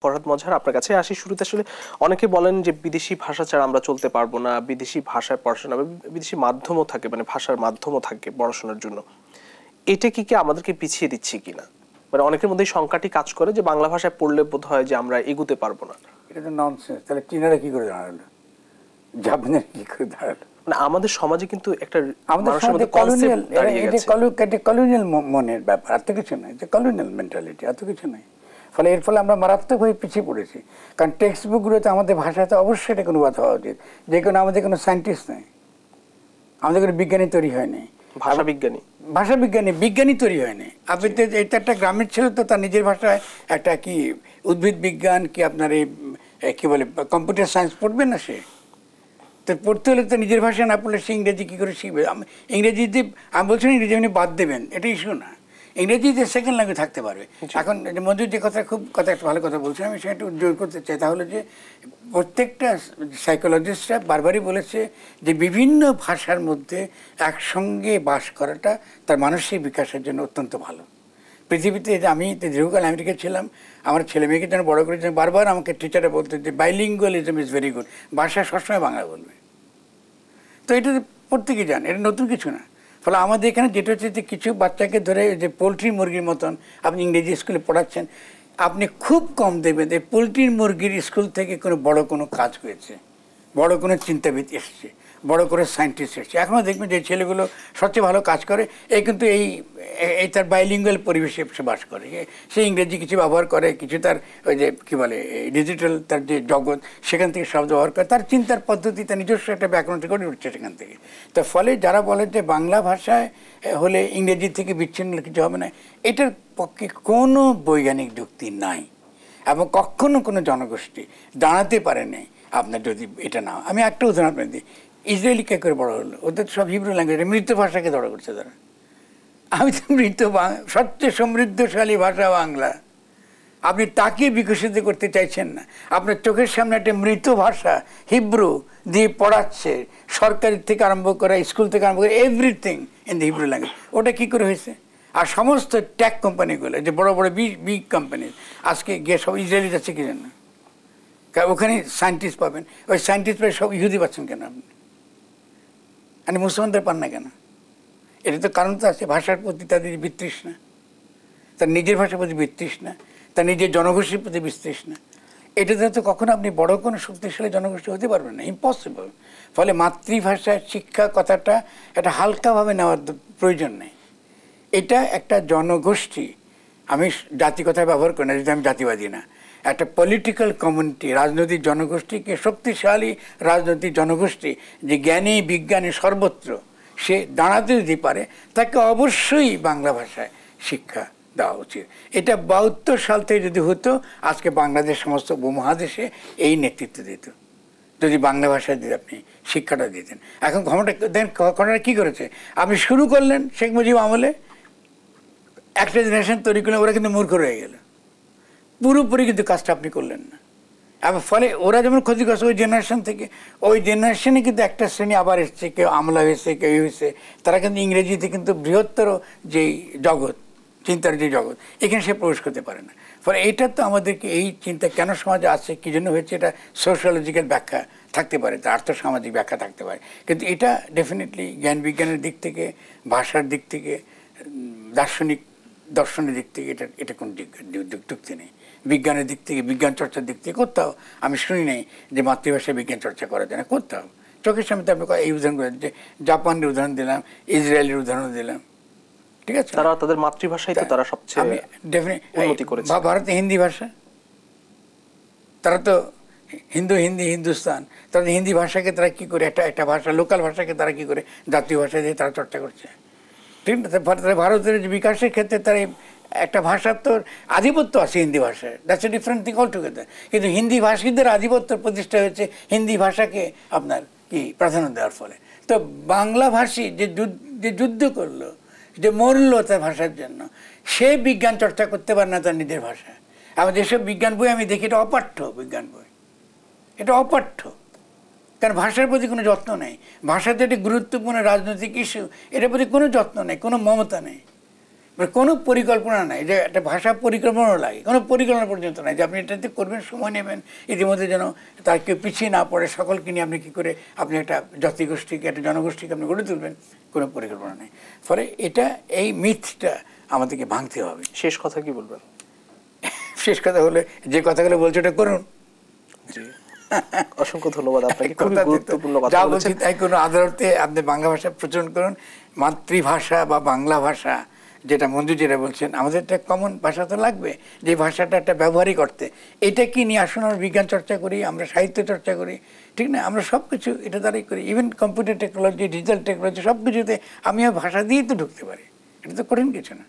ফরহাদ মজহার, আপনার কাছে আসি। শুরুতে আসলে অনেকে বলেন যে বিদেশি ভাষা ছাড়া আমরা চলতে পারবো না, বিদেশি ভাষায় পড়াশোনা, বিদেশি মাধ্যমও থাকে, মানে ভাষার মাধ্যমও থাকে পড়াশোনার জন্য। এটা কি আমাদেরকে পিছিয়ে দিচ্ছে কিনা? মানে অনেকের মধ্যে শঙ্কাটি কাজ করে যে বাংলা ভাষায় পড়লে বোধ হয় যে আমরা এগুতে পারবো না। এটা তো ননসেন্স। তাহলে চীনারা কি করে দাঁড়ালো, জাপানিরা কি করে দাঁড়ালো? মানে আমাদের সমাজে কিন্তু একটা আমাদের সমাজে কলোনিয়াল, এটা কলোনিয়াল মনের ব্যাপার, আর তো কিছু নয়। এটা কলোনিয়াল মেন্টালিটি, আর তো কিছু নয়। ফলে এর ফলে আমরা মারাত্মকভাবে পিছিয়ে পড়েছি। কারণ টেক্সট বুকগুলোতে আমাদের ভাষাতে অবশ্যই এটা অনুবাদ হওয়া উচিত। যে কোনো আমাদের কোনো সায়েন্টিস্ট নেই, আমাদের কোনো বিজ্ঞানী তৈরি হয়নি, ভাষা বিজ্ঞানী তৈরি হয়নি। আপনি তো এটা একটা গ্রামের ছেলে, তো তার নিজের ভাষায় একটা কি উদ্ভিদ বিজ্ঞান কি আপনার এই কি বলে কম্পিউটার সায়েন্স পড়বে না সে? তো পড়তে হলে তো নিজের ভাষায় না পড়লে সে ইংরেজি কী করে শিখবে? ইংরেজিতে আমি বলছি না ইংরেজি আপনি বাদ দেবেন, এটা ইস্যু না। ইংরেজিতে সেকেন্ড ল্যাঙ্গুয়েজ থাকতে পারবে। এখন মঞ্জুর যে কথা একটা ভালো কথা বলছেন, আমি সেটা একটু জোর করতে চাই। তাহলে যে প্রত্যেকটা সাইকোলজিস্টরা বারবারই বলেছে যে বিভিন্ন ভাষার মধ্যে একসঙ্গে বাস করাটা তার মানসিক বিকাশের জন্য অত্যন্ত ভালো। পৃথিবীতে আমি দীর্ঘকাল আমেরিকায় ছিলাম, আমার ছেলে মেয়েকে যেন বড়ো করেছেন, বারবার আমাকে টিচারে বলতে যে বাইলিঙ্গুয়ালিজম ইজ ভেরি গুড, ভাষা সবসময় বাংলা বলবে। তো এটা প্রত্যেকে জানে, এটা নতুন কিছু না। ফলে আমাদের এখানে যেটা হচ্ছে যে কিছু বাচ্চাকে ধরে যে পোলট্রি মুরগির মতন আপনি ইংরেজি স্কুলে পড়াচ্ছেন, আপনি খুব কম দেখবেন যে পোলট্রি মুরগির স্কুল থেকে কোনো বড় কোনো কাজ হয়েছে, বড় কোনো চিন্তাবিদ এসছে, বড় করে সায়েন্টিস্ট এসছে। এখনও দেখবেন যে ছেলেগুলো সবচেয়ে ভালো কাজ করে এই কিন্তু এই তার বাইলিঙ্গুয়াল পরিবেশে সে বাস করে, সে ইংরেজি কিছু ব্যবহার করে, কিছু তার ওই যে কী বলে ডিজিটাল তার যে জগৎ সেখান থেকে শব্দ ব্যবহার করে, তার চিন্তার পদ্ধতি তার নিজস্ব একটা ব্যাকরণ গড়ে উঠছে সেখান থেকে। তো ফলে যারা বলে যে বাংলা ভাষায় হলে ইংরেজি থেকে বিচ্ছিন্ন কিছু হবে না, এটার পক্ষে কোনো বৈজ্ঞানিক যুক্তি নাই এবং কখনো কোনো জনগোষ্ঠী দাঁড়াতে পারেনি আপনার যদি এটা না। আমি একটা উদাহরণ আপনার দিই, ইসরায়েলি কে করে বড় হলো? ওদের সব হিব্রু ল্যাঙ্গুয়েজ, মৃত ভাষাকে ধরা করছে তারা। আমি তো মৃত সবচেয়ে সমৃদ্ধশালী ভাষা বাংলা, আপনি তাকে বিকশিত করতে চাইছেন না। আপনার চোখের সামনে একটা মৃত ভাষা হিব্রু দিয়ে পড়াচ্ছে, সরকারি থেকে আরম্ভ করে স্কুল থেকে আরম্ভ করে everything in the Hebrew language. ওটা কী করে হয়েছে? আর সমস্ত ট্যাক কোম্পানিগুলো যে বড় বড় বিগ কোম্পানি আজকে গিয়ে সব ইসরায়েলি যাচ্ছে কি জন্য? ওখানে সায়েন্টিস্ট পাবেন, ওই সায়েন্টিস্ট পাই সব ইহুদি পাচ্ছেন কেন আপনি মুসলমানদের পান না কেন? এটা তো কারণ তো আছে, ভাষার প্রতি তাদের বিতৃষ্ণা, তার নিজের ভাষার প্রতি বিতৃষ্ণা, তার নিজের জনগোষ্ঠীর প্রতি বিতৃষ্ণা। এটাতে তো কখনো আপনি বড় কোনো শক্তিশালী জনগোষ্ঠী হতে পারবেন না, ইম্পসিবল। ফলে মাতৃভাষার শিক্ষা কথাটা এটা হালকাভাবে নেওয়ার প্রয়োজন নেই। এটা একটা জনগোষ্ঠী, আমি জাতি কথা ব্যবহার করি না যদি আমি জাতিবাদী না, একটা পলিটিক্যাল কমিউনিটি, রাজনৈতিক জনগোষ্ঠীকে শক্তিশালী রাজনৈতিক জনগোষ্ঠী যে জ্ঞানী বিজ্ঞানী সর্বত্র সে দাঁড়াতে যদি পারে, তাকে অবশ্যই বাংলা ভাষায় শিক্ষা দেওয়া উচিত। এটা ৭২ সাল থেকে যদি হতো, আজকে বাংলাদেশ সমস্ত উপমহাদেশে এই নেতৃত্ব দিত যদি বাংলা ভাষায় যদি আপনি শিক্ষাটা দিতেন। এখন ঘটনাটা কী করেছে? আপনি শুরু করলেন শেখ মুজিব আমলে, একটা জেনারেশন তৈরি করলেন, ওরা কিন্তু মূর্খ রয়ে গেল, পুরোপুরি কিন্তু কাজটা আপনি করলেন না। এবং ফলে ওরা যেমন ক্ষতিগ্রস্ত ওই জেনারেশন থেকে, ওই জেনারেশনে কিন্তু একটা শ্রেণী আবার এসছে, কেউ আমলা হয়েছে, কেউ হয়েছে, তারা কিন্তু ইংরেজিতে কিন্তু বৃহত্তর যেই জগৎ, চিন্তার যে জগৎ, এখানে সে প্রবেশ করতে পারে না। ফলে এটা তো আমাদেরকে এই চিন্তা কেন সমাজে আছে, কী জন্য হয়েছে, এটা সোশ্যালজিক্যাল ব্যাখ্যা থাকতে পারে, তার আর্থসামাজিক ব্যাখ্যা থাকতে পারে, কিন্তু এটা ডেফিনেটলি জ্ঞান বিজ্ঞানের দিক থেকে, ভাষার দিক থেকে, দর্শনের দিক থেকে এটা কোনো যুক্তি নেই। বিজ্ঞানের দিক থেকে, বিজ্ঞান চর্চার দিক থেকে কোথাও আমি শুনি নাই যে মাতৃভাষায় বিজ্ঞান চর্চা করা যায় না, কোথাও। চোখের সামনে তো আপনি এই উদাহরণ যে জাপানের উদাহরণ দিলাম, ইসরায়েলের উদাহরণ দিলাম, ঠিক আছে? তারা তাদের মাতৃভাষায় তো তারা সবচেয়ে উন্নতি করেছে। ভারতে হিন্দি ভাষা, তারা তো হিন্দুস্তান, তাদের হিন্দি ভাষাকে তারা কী করে একটা ভাষা, লোকাল ভাষাকে তারা কী করে জাতীয় ভাষা দিয়ে তারা চর্চা করছে, ঠিক না? ভারতের যে বিকাশের ক্ষেত্রে তার একটা ভাষার তো আধিপত্য আছে হিন্দি ভাষায়, that's a different thing all together. কিন্তু হিন্দি ভাষীদের আধিপত্য প্রতিষ্ঠা হয়েছে হিন্দি ভাষাকে আপনার কি প্রাধান্য দেওয়ার ফলে। তো বাংলা ভাষী যে যুদ্ধ করলো, যে মরল তার ভাষার জন্য, সে বিজ্ঞান চর্চা করতে পারে না তার নিজের ভাষায়। আমার যেসব বিজ্ঞান বই আমি দেখি, এটা অপাঠ্য বিজ্ঞান বই, এটা অপাঠ্য। কারণ ভাষার প্রতি কোনো যত্ন নেই, ভাষাতে একটি গুরুত্বপূর্ণ রাজনৈতিক ইস্যু, এটার প্রতি কোনো যত্ন নেই, কোনো মমতা নেই। মানে কোনো পরিকল্পনা নাই যে একটা ভাষা পরিকল্পনাও লাগে, কোনো পরিকল্পনা পর্যন্ত নাই যে আপনি এটাতে করবেন, সময় নেবেন, ইতিমধ্যে যেন তার কেউ পিছিয়ে না পড়ে, সকলকে নিয়ে আপনি কী করে আপনি একটা জাতিগোষ্ঠীকে একটা জনগোষ্ঠীকে আপনি গড়ে তুলবেন, কোনো পরিকল্পনা নেই। ফলে এটা এই মিথটা আমাদেরকে ভাঙতে হবে। শেষ কথা কি বলবেন? শেষ কথা হলে যে কথাগুলো বলছে ওটা করুন। জি, অসংখ্য ধন্যবাদ আপনাকে, খুবই গুরুত্বপূর্ণ কথা বলেছেন। তাই কোনো আদালতে আপনি বাংলা ভাষা প্রচলন করুন, মাতৃভাষা বা বাংলা ভাষা যেটা মঞ্জু যেটা বলছেন, আমাদের একটা কমন ভাষা তো লাগবে, যে ভাষাটা একটা ব্যবহারিক অর্থে। এটা কি নিয়ে আসুন আমরা বিজ্ঞান চর্চা করি, আমরা সাহিত্য চর্চা করি, ঠিক না? আমরা সব কিছু এটা দ্বারাই করি, even computer technology, digital technology, সব কিছুতে আমি ভাষা দিয়েই তো ঢুকতে পারি, এটা তো কঠিন কিছু না।